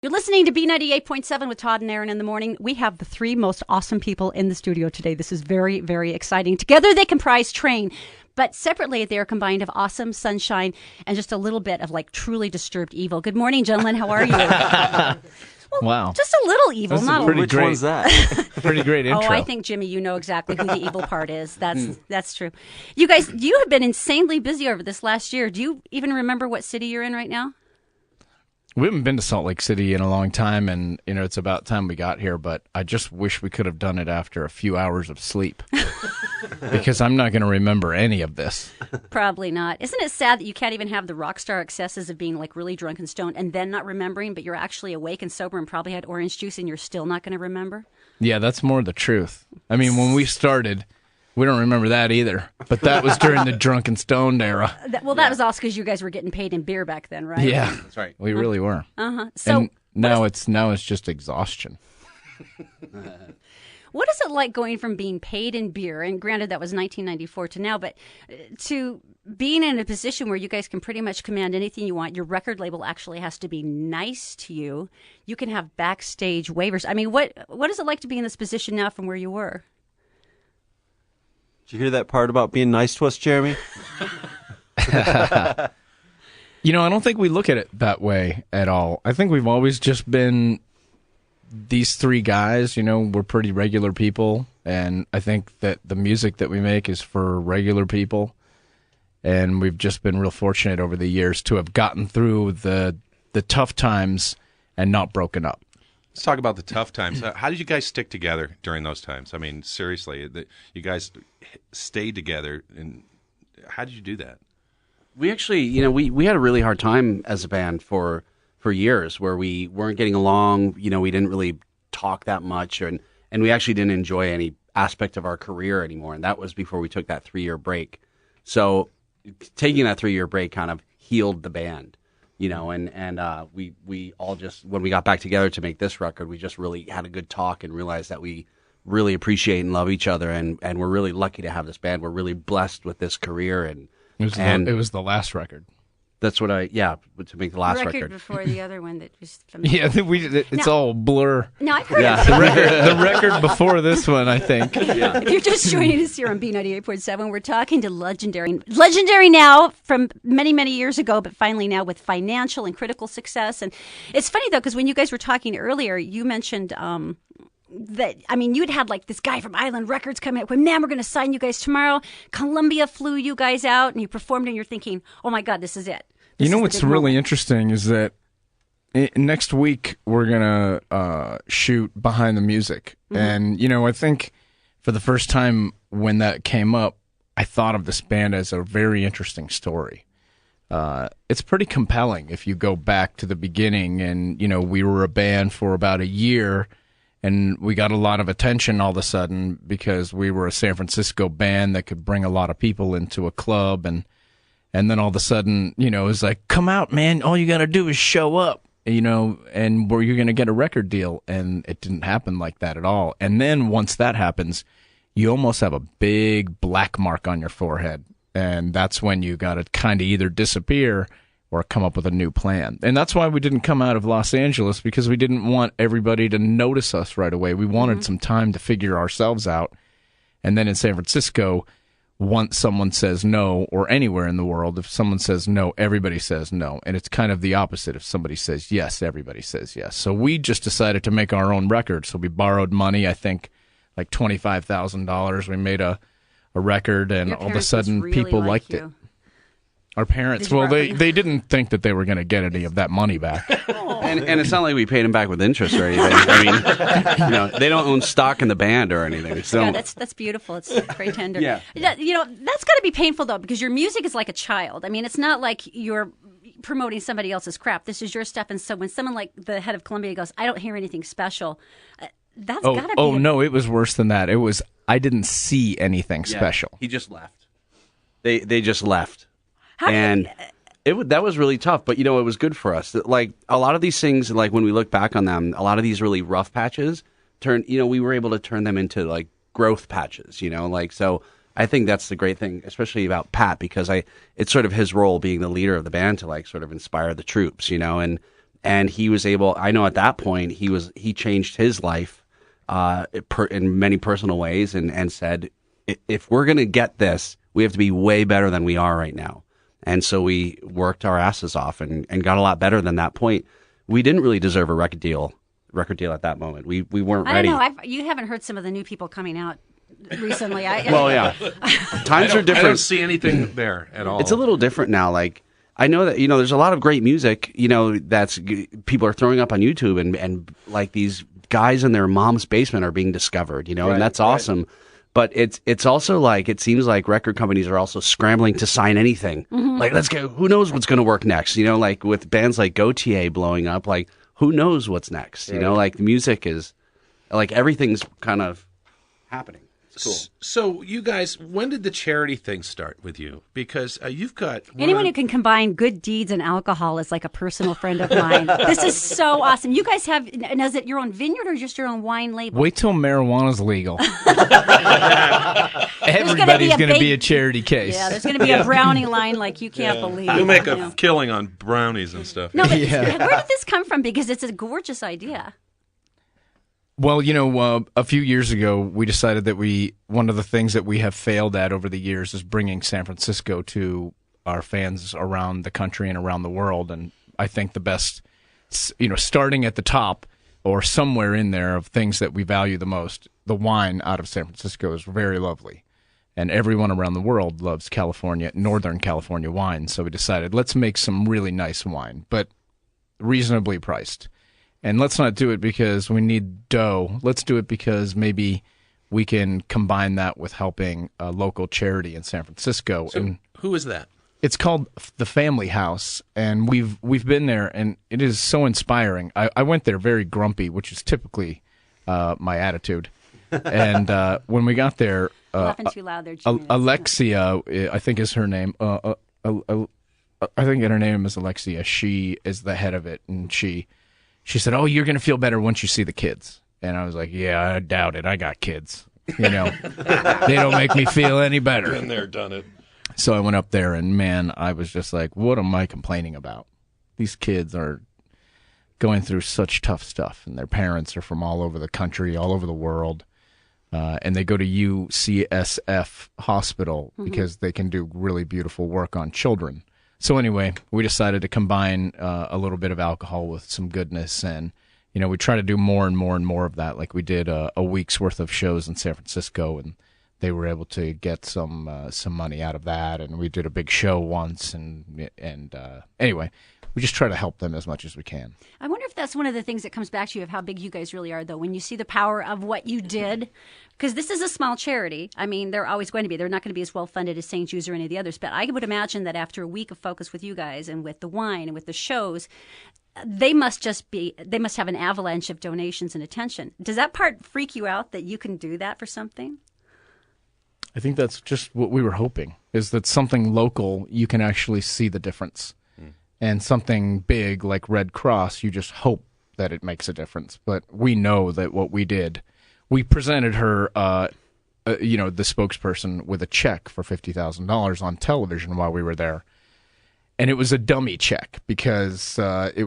You're listening to B98.7 with Todd and Erin in the morning. We have the three most awesome people in the studio today. This is very, very exciting. Together they comprise Train, but separately they are combined of awesome, sunshine, and just a little bit of like truly disturbed evil. Good morning, gentlemen. How are you? Well, wow. Just a little evil. That's not pretty a Which great. one's that? Pretty great intro. Oh, I think, Jimmy, you know exactly who the evil part is. That's true. You guys, you have been insanely busy over this last year. Do you even remember what city you're in right now? We haven't been to Salt Lake City in a long time, and it's about time we got here, but I just wish we could have done it after a few hours of sleep because I'm not going to remember any of this. Probably not. Isn't it sad that you can't even have the rock star excesses of being like really drunk and stoned and then not remembering, but you're actually awake and sober and probably had orange juice and you're still not going to remember? Yeah, that's more the truth. I mean, when we started, we don't remember that either, but that was during the drunk and stoned era. That was also because you guys were getting paid in beer back then, right? Yeah, That's right. we really were. So And now it's just exhaustion. what is it like going from being paid in beer, and granted that was 1994 to now, but to being in a position where you guys can pretty much command anything you want? Your record label actually has to be nice to you. You can have backstage waivers. I mean, what is it like to be in this position now from where you were? Did you hear that part about being nice to us, Jeremy? I don't think we look at it that way at all. I think we've always just been these three guys. We're pretty regular people, and I think that the music that we make is for regular people. And we've just been real fortunate over the years to have gotten through the tough times and not broken up. Let's talk about the tough times. How did you guys stick together during those times? I mean, seriously, you guys stayed together, and how did you do that? We actually, we had a really hard time as a band for years where we weren't getting along. We didn't really talk that much, and we actually didn't enjoy any aspect of our career anymore. And that was before we took that 3-year break. So taking that 3-year break kind of healed the band. And we all just, when we got back together to make this record, we just really had a good talk and realized that we really appreciate and love each other, and we're really lucky to have this band. We're really blessed with this career, and It was the last record. that's what to make the last record. Before the other one that was from Yeah, it's all blur. No, I've heard Yeah. of The record before this one, I think. If you're just joining us here on B98.7, we're talking to legendary now from many, many years ago, but finally now with financial and critical success. And it's funny, though, because when you guys were talking earlier, you mentioned you'd had like this guy from Island Records come in, well, man, we're going to sign you guys tomorrow. Columbia flew you guys out, and you performed, and you're thinking, oh, my God, this is it. What's really interesting is that next week we're going to shoot Behind the Music. Mm-hmm. And, I think for the first time when that came up, I thought of this band as a very interesting story. It's pretty compelling if you go back to the beginning, and, we were a band for about a year, and we got a lot of attention all of a sudden because we were a San Francisco band that could bring a lot of people into a club, and then all of a sudden, it was like, come out, man, all you got to do is show up, and you're going to get a record deal. And it didn't happen like that at all. And then once that happens, you almost have a big black mark on your forehead. And that's when you got to kind of either disappear or come up with a new plan. And that's why we didn't come out of Los Angeles, because we didn't want everybody to notice us right away. We wanted some time to figure ourselves out. And then in San Francisco, once someone says no, or anywhere in the world, if someone says no, everybody says no. And it's kind of the opposite. If somebody says yes, everybody says yes. So we just decided to make our own record. So we borrowed money, I think like $25,000. We made a record, and all of a sudden really people like liked it. Our parents, they didn't think that they were going to get any of that money back. And it's not like we paid them back with interest or anything. I mean, they don't own stock in the band or anything. So. Yeah, that's beautiful. It's very tender. Yeah. That's got to be painful, though, because your music is like a child. I mean, it's not like you're promoting somebody else's crap. This is your stuff. And so when someone like the head of Columbia goes, I don't hear anything special, that's got to be... Oh, no, it was worse than that. It was, I didn't see anything special. He just left. They just left. That was really tough, but it was good for us. Like a lot of these things, like when we look back on them, a lot of these really rough patches we were able to turn them into like growth patches, so I think that's the great thing, especially about Pat, because it's sort of his role being the leader of the band to like sort of inspire the troops, and And he was able, I know at that point, he changed his life in many personal ways and said, if we're going to get this, we have to be way better than we are right now. And so we worked our asses off and got a lot better than that point. We didn't really deserve a record deal at that moment. We weren't ready. I don't know. You haven't heard some of the new people coming out recently. Well, yeah. Times are different. I don't see anything there at all. It's a little different now. Like, I know that, there's a lot of great music, people are throwing up on YouTube and like these guys in their mom's basement are being discovered, and that's awesome. But it's also like, it seems like record companies are also scrambling to sign anything. Like, let's go, who knows what's going to work next? Like with bands like Gautier blowing up, like who knows what's next? Like the music is, like everything's kind of happening. Cool. So you guys, when did the charity thing start with you? Because you've got anyone who can combine good deeds and alcohol is like a personal friend of mine. This is so awesome. You guys have, and is it your own vineyard or just your own wine label? Wait till marijuana's legal. Everybody's going to be a charity case. Yeah, there's going to be a brownie line like you can't believe. You'll make a killing on brownies and stuff. No, but where did this come from? Because it's a gorgeous idea. Well, a few years ago, we decided that one of the things that we have failed at over the years is bringing San Francisco to our fans around the country and around the world. And I think the best, starting at the top or somewhere in there of things that we value the most, the wine out of San Francisco is very lovely. And everyone around the world loves Northern California wine. So we decided, let's make some really nice wine, but reasonably priced. And let's not do it because we need dough. Let's do it because maybe we can combine that with helping a local charity in San Francisco. So and who is that? It's called the Family House, and we've been there, and it is so inspiring. I went there very grumpy, which is typically my attitude. And when we got there, laughing too loud there, Jimmy. Alexia, I think is her name. I think her name is Alexia. She is the head of it, and she said, "Oh, you're going to feel better once you see the kids." And I was like, "Yeah, I doubt it. I got kids. They don't make me feel any better." Been there, done it. So I went up there, and man, I was just like, "What am I complaining about? These kids are going through such tough stuff, and their parents are from all over the country, all over the world, and they go to UCSF Hospital because they can do really beautiful work on children." So anyway, we decided to combine a little bit of alcohol with some goodness, and we try to do more and more and more of that. Like we did a week's worth of shows in San Francisco, and they were able to get some money out of that. And we did a big show once, and anyway, we just try to help them as much as we can. I wonder if that's one of the things that comes back to you of how big you guys really are, though, when you see the power of what you did. Because this is a small charity. I mean, they're always going to be. They're not going to be as well funded as St. Jude's or any of the others. But I would imagine that after a week of focus with you guys and with the wine and with the shows, they must have an avalanche of donations and attention. Does that part freak you out that you can do that for something? I think that's just what we were hoping, is that something local, you can actually see the difference. And something big like Red Cross, you just hope that it makes a difference. But we know that what we did, we presented her, the spokesperson, with a check for $50,000 on television while we were there. And it was a dummy check because it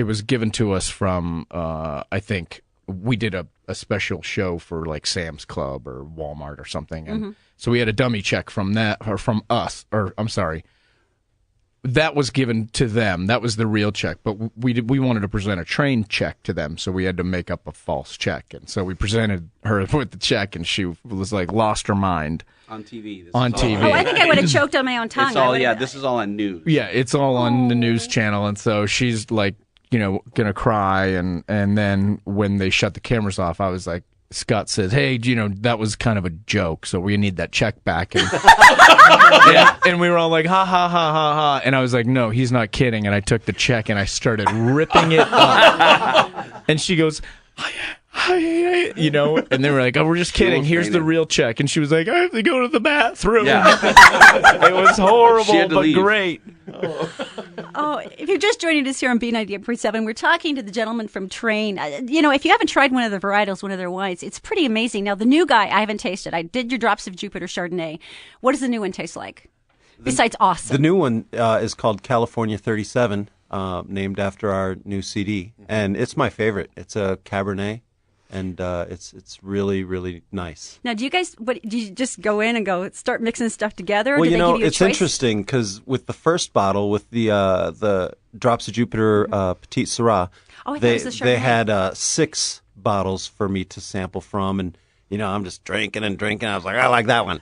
was given to us from, I think, we did a special show for like Sam's Club or Walmart or something. And so we had a dummy check from that, or from us, or I'm sorry. That was given to them. That was the real check. But we wanted to present a trained check to them, so we had to make up a false check. And so we presented her with the check, and she was like lost her mind. On TV. On TV. Oh, I think I would have choked on my own tongue. This is all on news. Yeah, it's all on the news channel. And so she's like, gonna cry. And then when they shut the cameras off, I was like, Scott says, "Hey, that was kind of a joke, so we need that check back." And, and we were all like, "Ha, ha, ha, ha, ha." And I was like, "No, he's not kidding." And I took the check and I started ripping it up. And she goes, hi, and they were like, "Oh, we're just kidding. Here's the real check." And she was like, "I have to go to the bathroom." Yeah. It was horrible, but great. Oh, if you're just joining us here on B98.7, we're talking to the gentleman from Train. If you haven't tried one of the varietals, one of their wines, it's pretty amazing. Now, the new guy, I haven't tasted. I did your Drops of Jupiter Chardonnay. What does the new one taste like? Besides awesome. The new one is called California 37. named after our new CD, and it's my favorite. It's a Cabernet, and it's really, really nice. Now, do you just go in and start mixing stuff together? Or Well, do they give you a it's choice? interesting because with the first bottle, with the Drops of Jupiter Petite Syrah, Oh, I thought it was the they Chardonnay. had 6 bottles for me to sample from, and I'm just drinking and drinking. I was like, I like that one.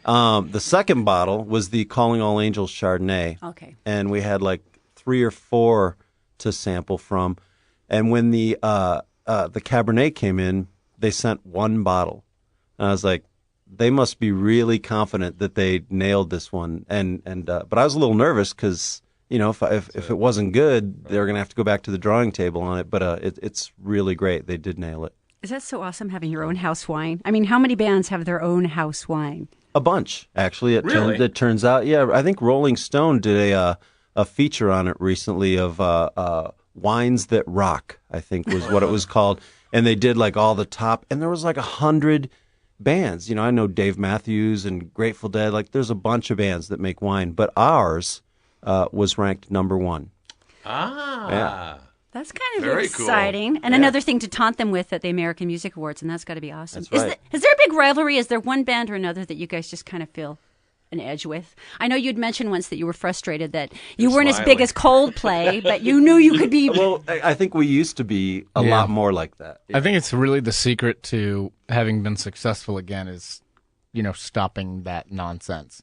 The second bottle was the Calling All Angels Chardonnay. Okay. And we had like 3 or 4 to sample from. And when the Cabernet came in, they sent 1 bottle. And I was like, they must be really confident that they nailed this one. But I was a little nervous because, if it wasn't good, they were going to have to go back to the drawing table on it. But it's really great. They did nail it. Is that so awesome having your own house wine? I mean, how many bands have their own house wine? A bunch, actually. Really? It turns out, yeah. I think Rolling Stone did a feature on it recently of Wines That Rock, I think was what it was called. And they did like all the top, and there was like 100 bands. I know Dave Matthews and Grateful Dead. Like there's a bunch of bands that make wine, but ours was ranked number 1. Ah. Yeah. That's kind of Very cool. exciting. And another thing to taunt them with at the American Music Awards, and that's got to be awesome. That's right. Is there a big rivalry? Is there one band or another that you guys just kind of feel an edge with? I know you'd mentioned once that you were frustrated that you weren't as big smiling. as Coldplay, but you knew you could be. Well, I think we used to be a Yeah. lot more like that. I think it's really the secret to having been successful again is, stopping that nonsense.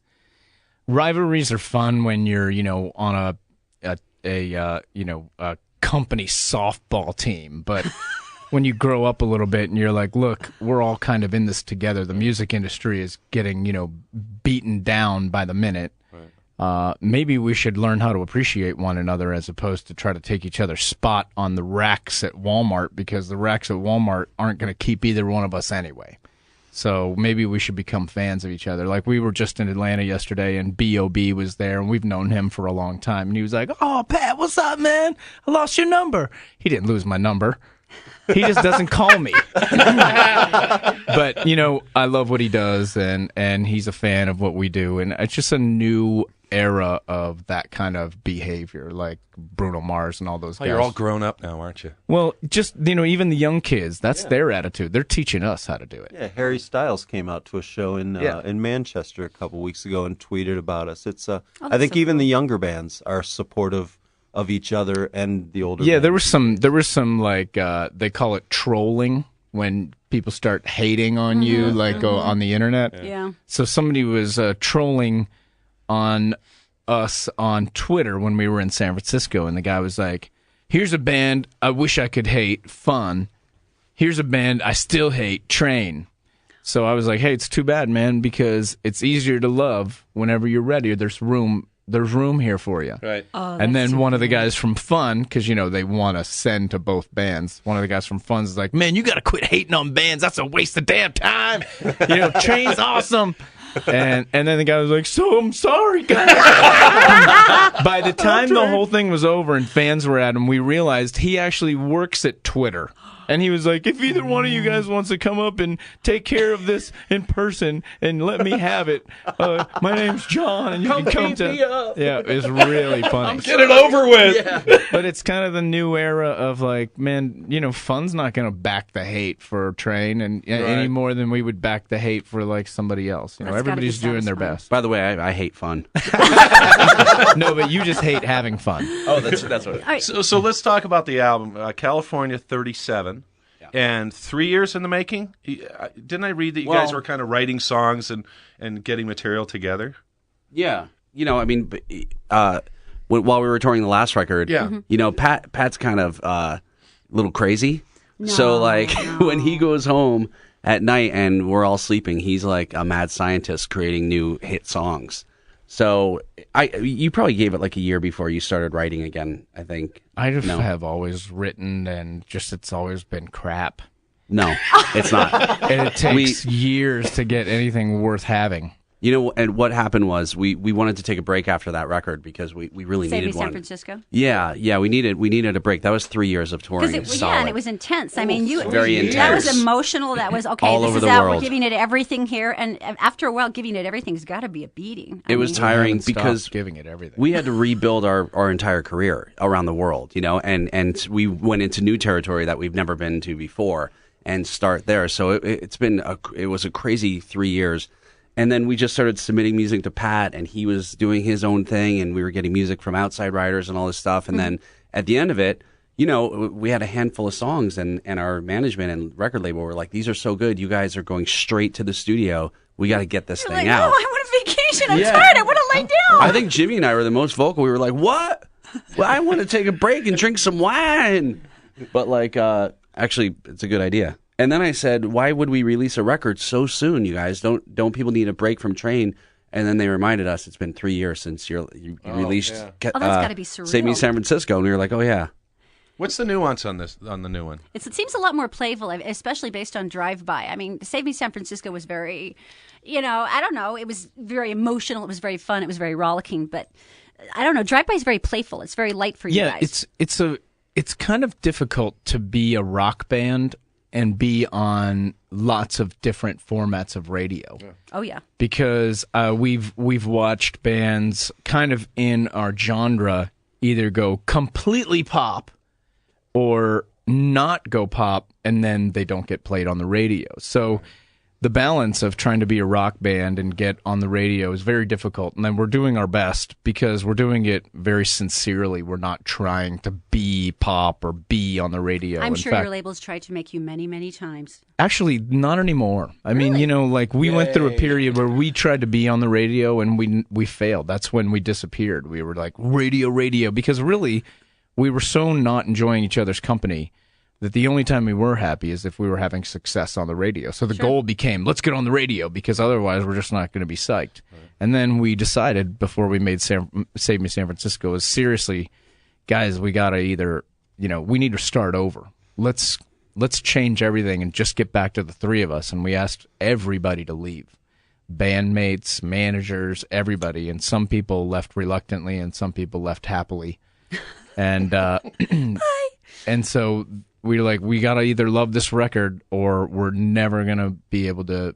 Rivalries are fun when you're, on a company softball team, but when you grow up a little bit and you're like, look, we're all kind of in this together. The music industry is getting, beaten down by the minute. Maybe we should learn how to appreciate one another as opposed to try to take each other's spot on the racks at Walmart, because the racks at Walmart aren't going to keep either one of us anyway. So maybe we should become fans of each other. Like we were just in Atlanta yesterday and B.O.B. was there and we've known him for a long time. And he was like, oh, Pat, what's up, man? I lost your number. He didn't lose my number. He just doesn't call me. But, I love what he does and he's a fan of what we do. And it's just a new era of that kind of behavior, like Bruno Mars and all those guys. You're all grown up now, aren't you? Well, just, even the young kids, that's their attitude. They're teaching us how to do it. Yeah, Harry Styles came out to a show in Manchester a couple weeks ago and tweeted about us. It's I think so even the younger bands are supportive of each other and the older. Yeah, bands. there was some like they call it trolling when people start hating on you, like on the internet. Yeah. So somebody was trolling on us on Twitter when we were in San Francisco, and the guy was like, here's a band I wish I could hate, Fun. Here's a band I still hate, Train. So I was like, hey, it's too bad, man, because it's easier to love whenever you're ready. There's room here for you. Right. And then one of the guys from Fun, because, they want to send to both bands. One of the guys from Fun is like, man, you got to quit hating on bands. That's a waste of damn time. Train's awesome. And then the guy was like, so I'm sorry, guys. By the time the whole thing was over and fans were at him, we realized he actually works at Twitter. And he was like, if either one of you guys wants to come up and take care of this in person and let me have it, my name's John, and you can come to. Yeah, it's really funny. Get it over with. But it's kind of the new era of like, man, Fun's not going to back the hate for Train and any more than we would back the hate for like somebody else. That's gotta Everybody's be doing their satisfying. best. By the way, I hate fun. No, but you just hate having fun. Oh, that's what. All right. So let's talk about the album, California 37. And 3 years in the making? Didn't I read that you guys were kind of writing songs and getting material together? Yeah, while we were touring the last record, Pat's kind of a little crazy. So when he goes home at night and we're all sleeping, he's like a mad scientist creating new hit songs. So you probably gave it like a year before you started writing again, I think. I just have always written, and it's always been crap. No, it's not. And it takes years to get anything worth having. You know, and what happened was we wanted to take a break after that record because we really Save Me needed San one. Francisco. Yeah, we needed a break. That was 3 years of touring. Because and it was intense. I mean, very intense. That was emotional. That was okay. All this over is the out. world. We're giving it everything here, and after a while, giving it everything's got to be a beating. It was tiring Haven't because stopped giving it everything. we had to rebuild our entire career around the world, you know, and we went into new territory that we've never been to before and start there. So it was a crazy 3 years. And then we just started submitting music to Pat, and he was doing his own thing, and we were getting music from outside writers and all this stuff. And then at the end of it, you know, we had a handful of songs, and our management and record label were like, these are so good. You guys are going straight to the studio. We got to get this thing out. Oh, I want a vacation. I'm tired. I want to lay down. I think Jimmy and I were the most vocal. We were like, what? Well, I want to take a break and drink some wine. But like, actually, it's a good idea. And then I said, why would we release a record so soon, you guys? Don't people need a break from Train? And then they reminded us it's been 3 years since you released that's gotta be surreal. Save Me San Francisco. And we were like, oh, yeah. What's the nuance on the new one? It seems a lot more playful, especially based on Drive By. I mean, Save Me San Francisco was very, I don't know. It was very emotional. It was very fun. It was very rollicking. But I don't know. Drive By is very playful. It's very light for you guys. Yeah, it's kind of difficult to be a rock band and be on lots of different formats of radio. Yeah. Oh yeah, because we've watched bands kind of in our genre either go completely pop or not go pop, and then they don't get played on the radio. So the balance of trying to be a rock band and get on the radio is very difficult. And then we're doing our best because we're doing it very sincerely. We're not trying to be pop or be on the radio. I'm In sure fact, your labels tried to make you many, many times. actually, not anymore. I mean, we went through a period where we tried to be on the radio and we failed. That's when we disappeared. We were like, radio, because really we were so not enjoying each other's company that the only time we were happy is if we were having success on the radio. So the goal became, let's get on the radio, because otherwise we're just not going to be psyched. Right. And then we decided before we made Save Me San Francisco is seriously, guys, we got to either, we need to start over. Let's change everything and just get back to the three of us. And we asked everybody to leave. Bandmates, managers, everybody. And some people left reluctantly and some people left happily. And and so we're like, we got to either love this record or we're never going to be able to,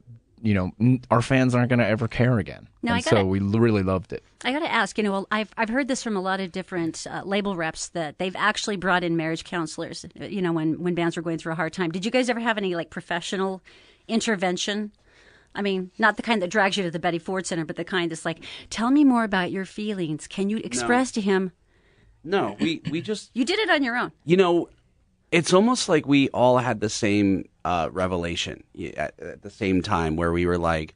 our fans aren't going to ever care again. No, so we really loved it. I got to ask, I've heard this from a lot of different label reps that they've actually brought in marriage counselors, when bands were going through a hard time. Did you guys ever have any professional intervention? I mean, not the kind that drags you to the Betty Ford Center, but the kind that's like, tell me more about your feelings. Can you express to him? No, we just... You did it on your own. It's almost like we all had the same revelation at the same time, where we were like,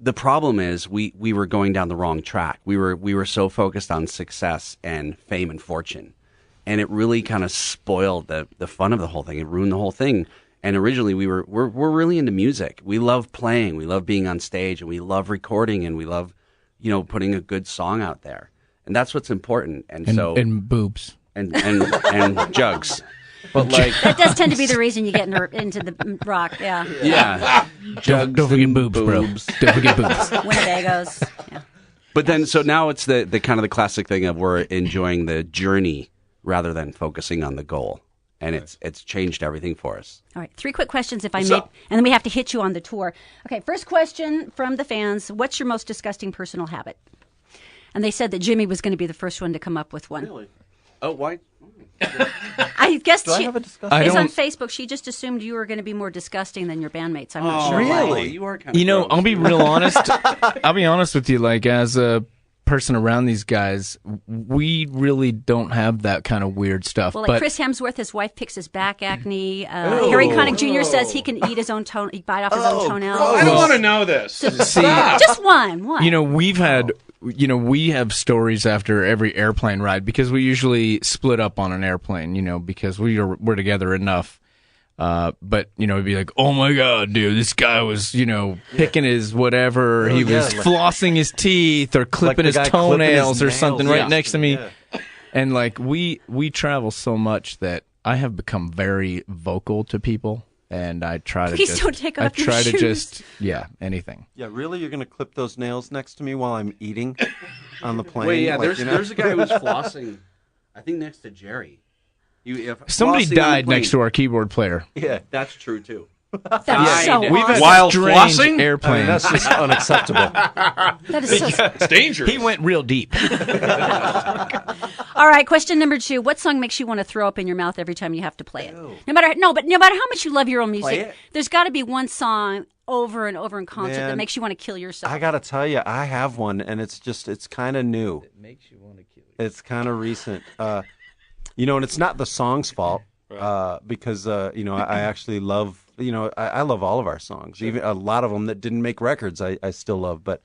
the problem is we were going down the wrong track. We were so focused on success and fame and fortune, and it really kind of spoiled the fun of the whole thing. It ruined the whole thing. And originally we're really into music. We love playing. We love being on stage, and we love recording, and we love putting a good song out there. And that's what's important. And boobs and jugs. But that does tend to be the reason you get into the rock. Yeah. Yeah. Don't forget boobs, bro. Don't forget boobs. Winnebagos. Yeah. But then, so now it's the kind of the classic thing of we're enjoying the journey rather than focusing on the goal. And it's changed everything for us. All right, 3 quick questions, if I may, and then we have to hit you on the tour. Okay, first question from the fans: what's your most disgusting personal habit? And they said that Jimmy was going to be the first one to come up with one. Really? Oh, why? I guess Do I have a disgusting? It's on Facebook. She just assumed you were going to be more disgusting than your bandmates. I'm not sure. Really? Why. You are kind of gross. I'll be real honest. I'll be honest with you. As a person around these guys, we really don't have that kind of weird stuff. Well, but Chris Hemsworth, his wife picks his back acne. Harry Connick Jr. says he can eat his own bite off his own toenails. I don't want to know this. see, Just one. we've had. We have stories after every airplane ride because we usually split up on an airplane, because we're together enough. But, it'd be like, oh my God, dude, this guy was, picking his whatever. He was flossing his teeth or clipping his toenails or something right next to me. Yeah. And we travel so much that I have become very vocal to people. and I try to Please just, don't take off I your try to shoes. just anything. Yeah, really? You're going to clip those nails next to me while I'm eating on the plane? Wait, yeah, Like, there's a guy who was flossing, I think next to Jerry. Somebody died next to our keyboard player. Yeah. That's true, too. That's so We've had awesome. While strange flossing? airplanes. That's just unacceptable. That is so. It's dangerous. He went real deep. All right, question number 2. What song makes you want to throw up in your mouth every time you have to play it? No matter how much you love your own music, it. there's got to be one song over and over in concert that Man, makes you want to kill yourself. I got to tell you, I have one, and it's kind of new. It makes you want to kill yourself. It's kind of recent. And it's not the song's fault because, I actually love, I love all of our songs. Even a lot of them that didn't make records, I still love. But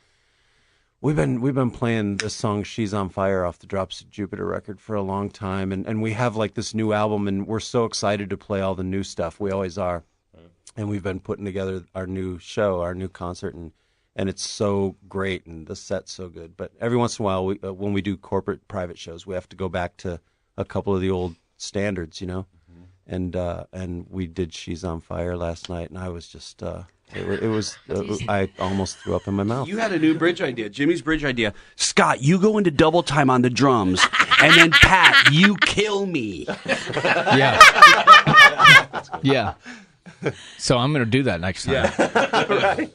we've been playing this song, She's on Fire, off the Drops of Jupiter record for a long time. And we have like this new album, and we're so excited to play all the new stuff. We always are. And we've been putting together our new show, our new concert, and it's so great, and the set's so good. But every once in a while, when we do corporate private shows, we have to go back to a couple of the old standards, And we did She's on Fire last night, and I was just I almost threw up in my mouth. You had a new bridge idea, Jimmy's bridge idea. Scott, you go into double time on the drums, and then Pat, you kill me. Yeah. Yeah. So I'm going to do that next time.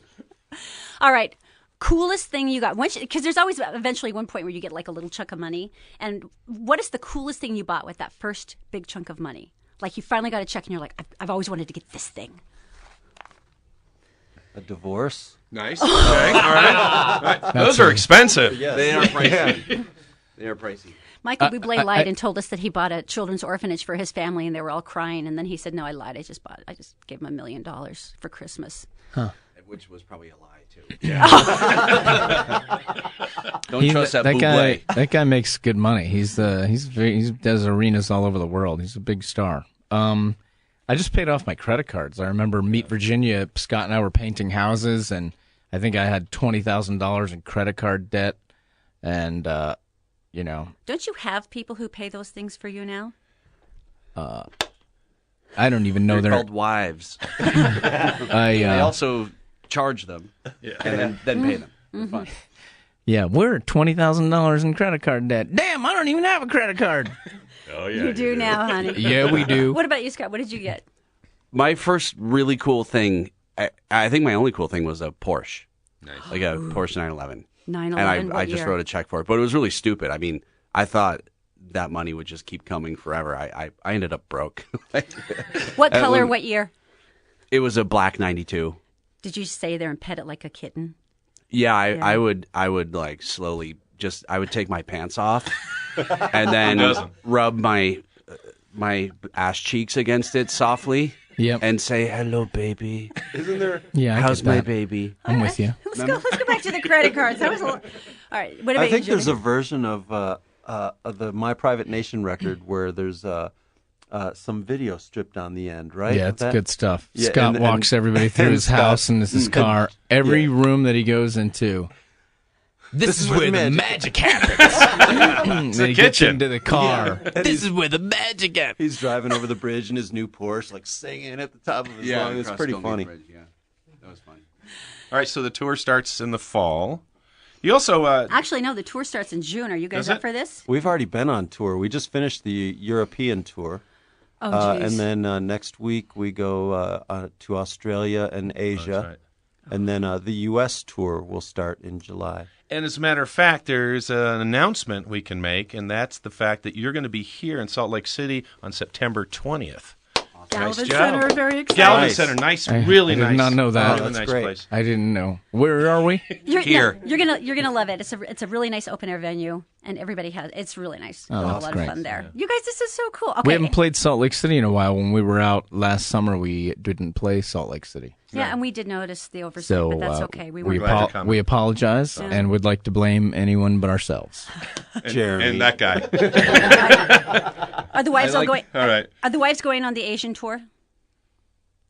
All right. Coolest thing you got? Because there's always eventually one point where you get like a little chunk of money. And what is the coolest thing you bought with that first big chunk of money? Like you finally got a check and you're like, I've always wanted to get this thing. A divorce? Nice. Okay. All right. Those are expensive. Yes. They are pricey. They are pricey. Michael Bublé lied and told us that he bought a children's orphanage for his family, and they were all crying. And then he said, "No, I lied. I just gave him $1 million for Christmas." Huh. Which was probably a lie too. Don't trust that Bublé. That guy makes good money. He does arenas all over the world. He's a big star. I just paid off my credit cards. I remember Meet Virginia. Scott and I were painting houses, and I think I had $20,000 in credit card debt, and Don't you have people who pay those things for you now? I don't even know They're their called wives. I They also charge them and then pay them. For fun. Yeah, we're $20,000 in credit card debt. Damn, I don't even have a credit card. Oh yeah. You do now, honey. Yeah, we do. What about you, Scott? What did you get? My first really cool thing, I think my only cool thing was a Porsche. Nice. Like a Porsche 911. 911. And I just wrote a check for it. But it was really stupid. I mean, I thought that money would just keep coming forever. I ended up broke. What color? What year? It was a black 92. Did you stay there and pet it like a kitten? Yeah, I would like slowly I would take my pants off and then rub my ass cheeks against it softly. Yep. And say, "Hello, baby. Isn't there? Yeah, I How's get my that. baby?" I'm with you. Let's go back to the credit cards. That was all right. What about I think you, there's a Jimmy? version of the My Private Nation record where there's some video stripped on the end, right? Yeah, Of it's that? good stuff. Yeah, Scott and- walks everybody through and his Scott- house and his car. Every room that he goes into. This is where the magic happens. Then he gets kitchen. into the car. And This is where the magic happens. He's driving over the bridge in his new Porsche, like singing at the top of his lungs. It's across pretty Golden funny. Gate Bridge, yeah. That was fun. All right. So the tour starts in the fall. You also Actually, no. The tour starts in June. Are you guys Does up it? for this? We've already been on tour. We just finished the European tour. Oh, jeez. And then next week we go to Australia and Asia. that's right. And then the U.S. tour will start in July. And as a matter of fact, there's an announcement we can make, and that's the fact that you're going to be here in Salt Lake City on September 20th. Galvin job. Center, very excited. Galvin Nice. Center, nice, I really did nice. not know that. Really That's nice great. place. I didn't know. Where are we? Here. You're gonna love it. It's a really nice open air venue, and everybody has. It's really nice. Oh, We'll have a that's lot great. of fun there. You guys, this is so cool. Okay. We haven't played Salt Lake City in a while. When we were out last summer, we didn't play Salt Lake City. Yeah, and we did notice the oversight, So but that's okay. We we, weren't. glad to come. we apologize and would like to blame anyone but ourselves. Jeremy. And that guy. Are the wives all going? All right. Are the wives going on the Asian tour?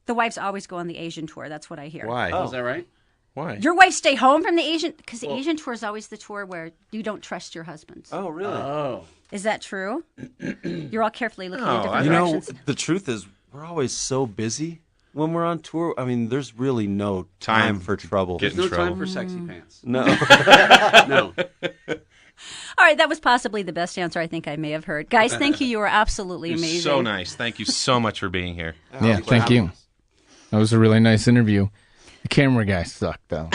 The wives always go on the Asian tour. That's what I hear. Why? Is that right? Why? Your wives stay home from the Asian because the Asian tour is always the tour where you don't trust your husbands. Oh, really? Oh. Is that true? You're all carefully looking in No, different You know, directions. the truth is we're always so busy when we're on tour, I mean, there's really no time for trouble. Get in There's no trouble. time for sexy pants. No. No. All right, that was possibly the best answer I think I may have heard. Guys, thank you. You were absolutely You're amazing. so nice. Thank you so much for being here. Yeah, thank you. That was a really nice interview. The camera guy sucked, though.